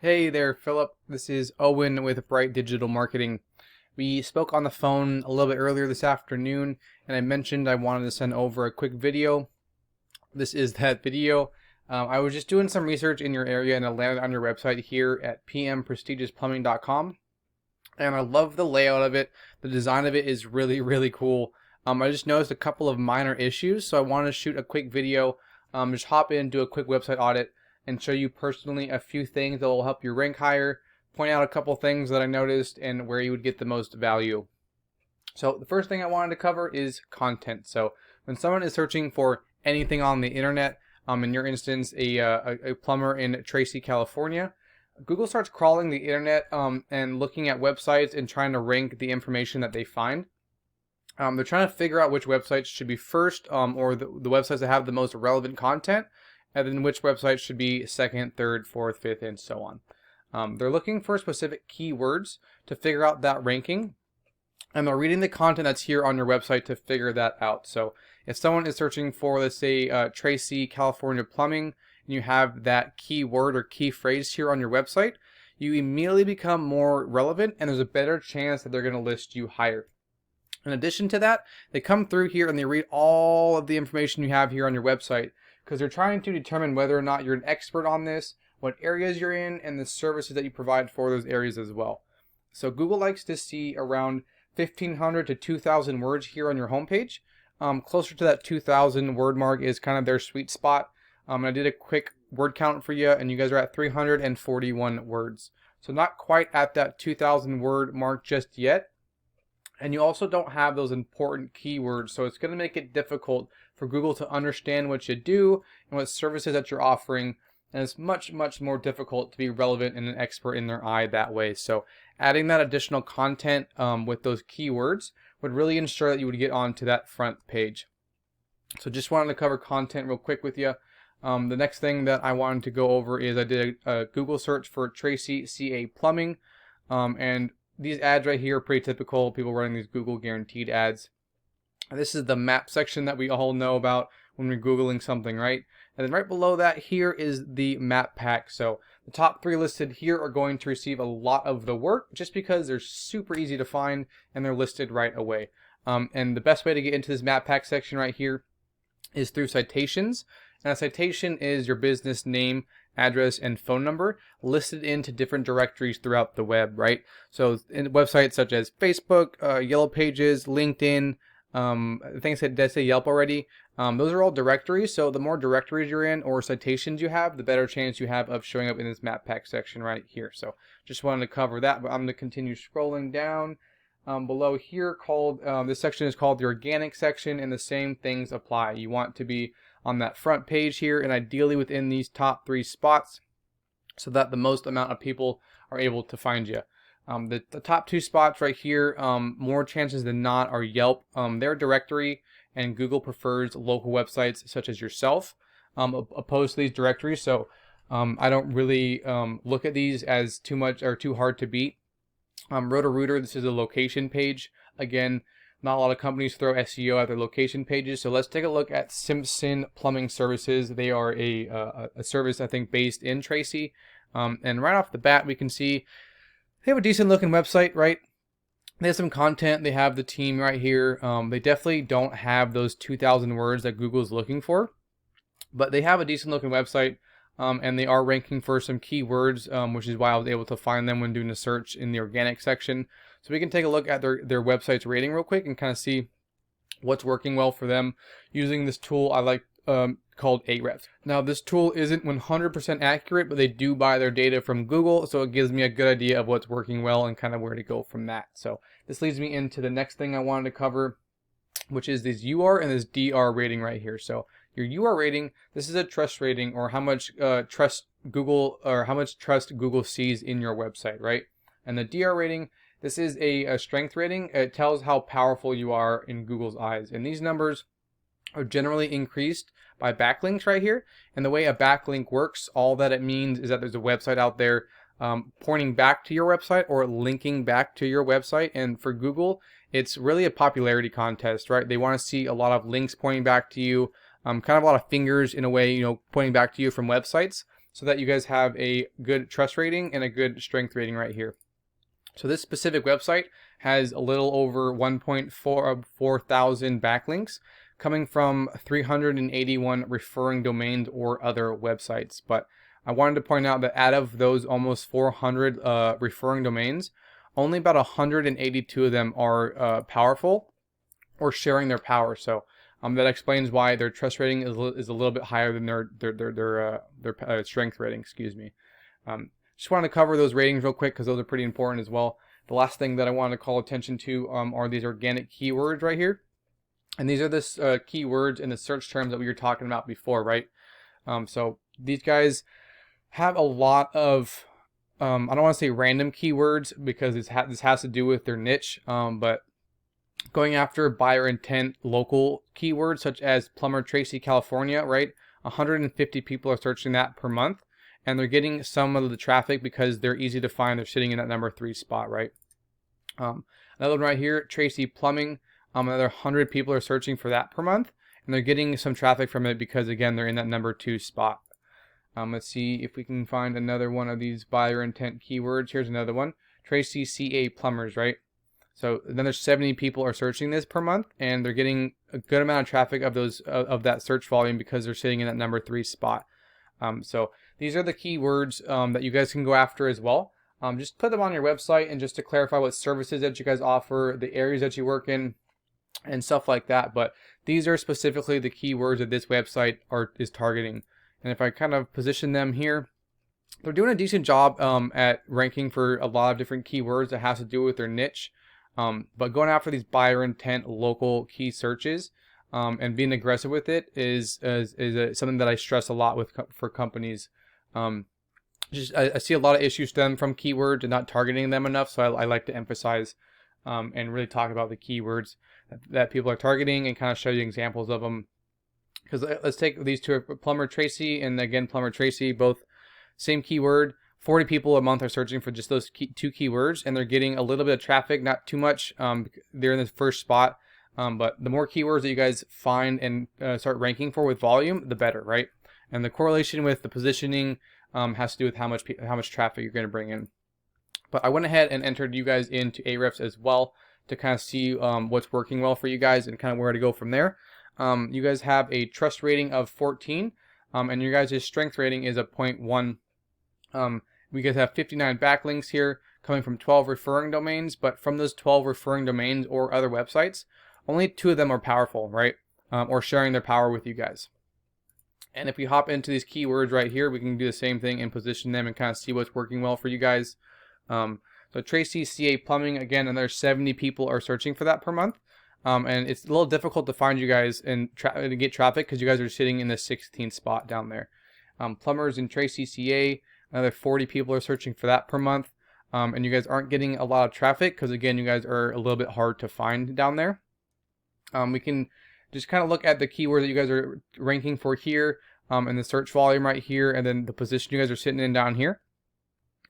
Hey there, Philip. This is Owen with Bright Digital Marketing. We spoke on the phone a little bit earlier this afternoon, and I mentioned I wanted to send over a quick video. This is that video. I was just doing some research in your area, and I landed on your website here at pmprestigiouplumbing.com. And I love the layout of it. The design of it is really, really cool. I just noticed a couple of minor issues, so I wanted to shoot a quick video, just hop in, do a quick website audit, and show you personally a few things that will help you rank higher, point out a couple things that I noticed, and where you would get the most value. So the first thing I wanted to cover is content. So when someone is searching for anything on the internet, in your instance, a plumber in Tracy, California, Google starts crawling the internet and looking at websites and trying to rank the information that they find. They're trying to figure out which websites should be first, or the websites that have the most relevant content, and then which websites should be second, third, fourth, fifth, and so on. They're looking for specific keywords to figure out that ranking, and they're reading the content that's here on your website to figure that out. So if someone is searching for, let's say, Tracy, California plumbing, and you have that keyword or key phrase here on your website, you immediately become more relevant, and there's a better chance that they're going to list you higher. In addition to that, they come through here and they read all of the information you have here on your website, because they're trying to determine whether or not you're an expert on this, what areas you're in, and the services that you provide for those areas as well. So Google likes to see around 1,500 to 2,000 words here on your homepage. Closer to that 2,000 word mark is kind of their sweet spot. And I did a quick word count for you, and you guys are at 341 words. So not quite at that 2,000 word mark just yet. And you also don't have those important keywords, so it's going to make it difficult for Google to understand what you do and what services that you're offering, and it's much, much more difficult to be relevant and an expert in their eye that way. So adding that additional content with those keywords would really ensure that you would get onto that front page. So just wanted to cover content real quick with you. The next thing that I wanted to go over is I did a Google search for Tracy CA Plumbing, and these ads right here are pretty typical, people running these Google guaranteed ads. This is the map section that we all know about when we're Googling something, right? And then right below that here is the map pack. So the top three listed here are going to receive a lot of the work just because they're super easy to find and they're listed right away. And the best way to get into this map pack section right here is through citations. And a citation is your business name, address, and phone number listed into different directories throughout the web, right? So in websites such as Facebook, Yellow Pages, LinkedIn, things that say Yelp already, those are all directories. So the more directories you're in or citations you have, the better chance you have of showing up in this map pack section right here. So just wanted to cover that, but I'm going to continue scrolling down. Below here, this section is called the organic section, and the same things apply. You want to be on that front page here, and ideally within these top three spots, so that the most amount of people are able to find you. The top two spots right here, more chances than not, are Yelp. Their directory, and Google prefers local websites such as yourself opposed to these directories. So I don't really look at these as too much or too hard to beat. Roto-Rooter, this is a location page. Again, not a lot of companies throw SEO at their location pages. So let's take a look at Simpson Plumbing Services. They are a service, I think, based in Tracy. And right off the bat, we can see they have a decent looking website, right? They have some content. They have the team right here. They definitely don't have those 2,000 words that Google's looking for, but they have a decent looking website. And they are ranking for some keywords, which is why I was able to find them when doing a search in the organic section. So we can take a look at their website's rating real quick and kind of see what's working well for them using this tool I like called Ahrefs. Now this tool isn't 100% accurate, but they do buy their data from Google, so it gives me a good idea of what's working well and kind of where to go from that. So this leads me into the next thing I wanted to cover, which is this UR and this DR rating right here. So your UR rating, this is a trust rating, or how much trust Google sees in your website, right? And the DR rating, this is a strength rating. It tells how powerful you are in Google's eyes. And these numbers are generally increased by backlinks right here. And the way a backlink works, all that it means is that there's a website out there pointing back to your website or linking back to your website. And for Google, it's really a popularity contest, right? They want to see a lot of links pointing back to you, kind of a lot of fingers in a way, pointing back to you from websites. so that you guys have a good trust rating and a good strength rating right here. So this specific website has a little over 1.4 thousand backlinks coming from 381 referring domains or other websites. But I wanted to point out that out of those almost 400 referring domains, only about 182 of them are powerful or sharing their power. So that explains why their trust rating is a little bit higher than their strength rating. Excuse me. Just want to cover those ratings real quick because those are pretty important as well. The last thing that I want to call attention to are these organic keywords right here. And these are the keywords and the search terms that we were talking about before, right? So these guys have a lot of, I don't want to say random keywords because this has to do with their niche, but going after buyer intent local keywords such as plumber Tracy, California, right? 150 people are searching that per month. And they're getting some of the traffic because they're easy to find. They're sitting in that number 3 spot, right? Another one right here, Tracy Plumbing. Another 100 people are searching for that per month. And they're getting some traffic from it because, again, they're in that number 2 spot. Let's see if we can find another one of these buyer intent keywords. Here's another one, Tracy CA Plumbers, right? So another 70 people are searching this per month. And they're getting a good amount of traffic of those of that search volume because they're sitting in that number 3 spot. So these are the keywords that you guys can go after as well. Just put them on your website, and just to clarify what services that you guys offer, the areas that you work in, and stuff like that. But these are specifically the keywords that this website is targeting. And if I kind of position them here, they're doing a decent job at ranking for a lot of different keywords that has to do with their niche. But going after these buyer intent local key searches and being aggressive with it is something that I stress a lot for companies. I see a lot of issues stem from keywords and not targeting them enough, so I like to emphasize and really talk about the keywords that people are targeting and kind of show you examples of them. Because let's take these two, plumber Tracy and again plumber Tracy, both same keyword. 40 people a month are searching for just those two keywords, and they're getting a little bit of traffic, not too much. They're in the first spot, but the more keywords that you guys find and start ranking for with volume, the better, right? And the correlation with the positioning has to do with how much traffic you're going to bring in. But I went ahead and entered you guys into Ahrefs as well to kind of see what's working well for you guys and kind of where to go from there. You guys have a trust rating of 14, and your guys' strength rating is a 0.1. We guys have 59 backlinks here coming from 12 referring domains, but from those 12 referring domains or other websites, only 2 of them are powerful, right? Or sharing their power with you guys. And if we hop into these keywords right here, we can do the same thing and position them and kind of see what's working well for you guys. So Tracy CA Plumbing, again, another 70 people are searching for that per month. And it's a little difficult to find you guys and to get traffic because you guys are sitting in the 16th spot down there. Plumbers in Tracy CA, another 40 people are searching for that per month. And you guys aren't getting a lot of traffic because, again, you guys are a little bit hard to find down there. We can just kind of look at the keywords that you guys are ranking for here, and the search volume right here, and then the position you guys are sitting in down here.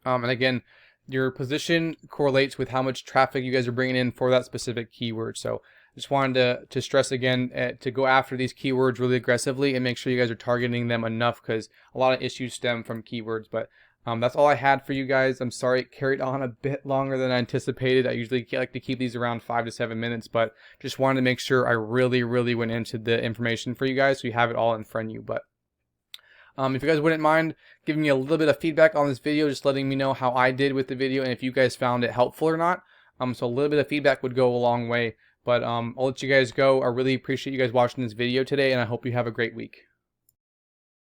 And again, your position correlates with how much traffic you guys are bringing in for that specific keyword. So just wanted to stress again to go after these keywords really aggressively and make sure you guys are targeting them enough because a lot of issues stem from keywords. But that's all I had for you guys. I'm sorry it carried on a bit longer than I anticipated. I usually like to keep these around 5 to 7 minutes, but just wanted to make sure I really went into the information for you guys so you have it all in front of you. But if you guys wouldn't mind giving me a little bit of feedback on this video, just letting me know how I did with the video and if you guys found it helpful or not. So a little bit of feedback would go a long way. But I'll let you guys go. I really appreciate you guys watching this video today, and I hope you have a great week.